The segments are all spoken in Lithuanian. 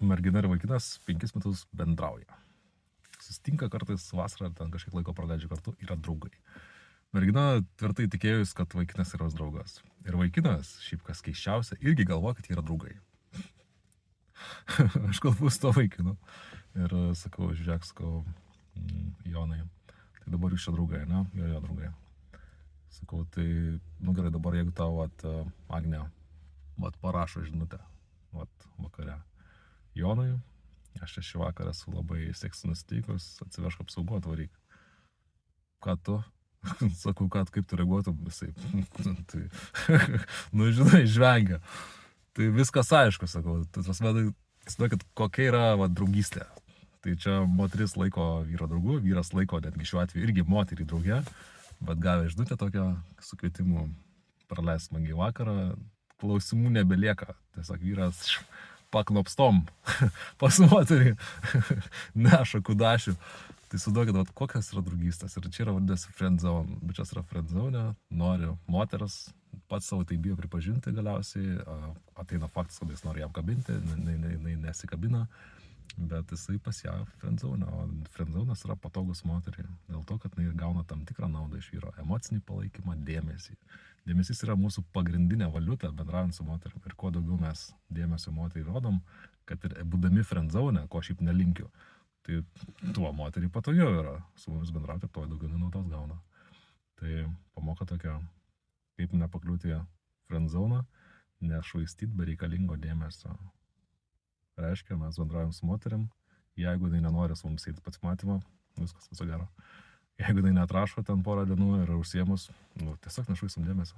mergina ir vaikinas 5 metus bendrauja. Susitinka kartais vasarą, ten kažkiek laiko praleidžia kartu, yra draugai. Mergina tvirtai tikėjus, kad vaikinas yra jos draugas. Ir vaikinas, šiaip kas keiščiausia, irgi galvoja, kad jie yra draugai. Aš kalbu su to vaikinu. Ir sakau, žiūrėk, sakau, Jonai, tai dabar jūs čia draugai, ne? Jo, draugai. Sakau, tai, gerai, dabar jeigu tau, Agnė, parašo žinutę, vakare. Jonai, aš čia šį vakarą esu labai seksų nusiteikus, atsivežk apsaugoti, varyk. Ką tu? Sakau, kaip tu reaguotum, visai. Tai, žinai, žvengia. Tai viskas aišku, sakau. Tai kad kokia yra draugystė. Tai čia moteris laiko vyro draugu, vyras laiko netgi šiuo atveju irgi moterį draugę, bet gavę žinutę tokią su kvietimu praleisti smagiai vakarą, klausimų nebelieka. Tiesiog vyras paklopstom pas moterį neša kudašių. Tai suduokit, kokios yra draugystės. Ir čia yra vadinasi friendzone. Bičias yra friendzone, nori moteris, pats savo tai bijo pripažinti galiausiai, ateina faktas, kad jis nori jam kabinti, nesikabina, bet jisai pas ją friendzone, o friendzonas yra patogus moteriai, dėl to, kad jis gauna tam tikrą naudą iš vyro, emocinį palaikymą, dėmesį. Dėmesys yra mūsų pagrindinė valiuta bendraujant su moterim. Ir kuo daugiau mes dėmesio moteriai rodom, kad ir būdami friendzone, ko šiaip nelinkiu, tai tuo moteriai patogiau yra su mumis bendrauti, tuo daugiau naudos gauna. Tai pamoka tokia, kaip nepakliūti į friendzoną, nešvaistyti bereikalingo dėmesio. Reiškia, mes bendraujam su moterim, jeigu tai nenori su mums eiti pasimatymą, viskas viso gero. Jeigu tai neatrašo ten porą dienų ir užsiemus, tiesiog nešvaistom dėmesio.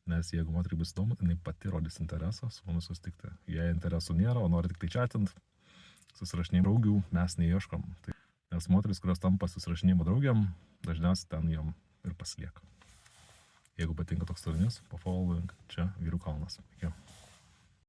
Nes jeigu moteriai bus įdomu, jinai pati rodys interesą su mumis susitikti. Jei interesų nėra, o nori tik tai chatint, susirašinėjimo draugių mes neieškom. Nes moteris, kurios tampa susirašinėjimo draugiam, dažniausiai ten jom ir pasilieka. Jeigu patinka toks turinys, pafollowing čia Vyrų kalnas. Iki.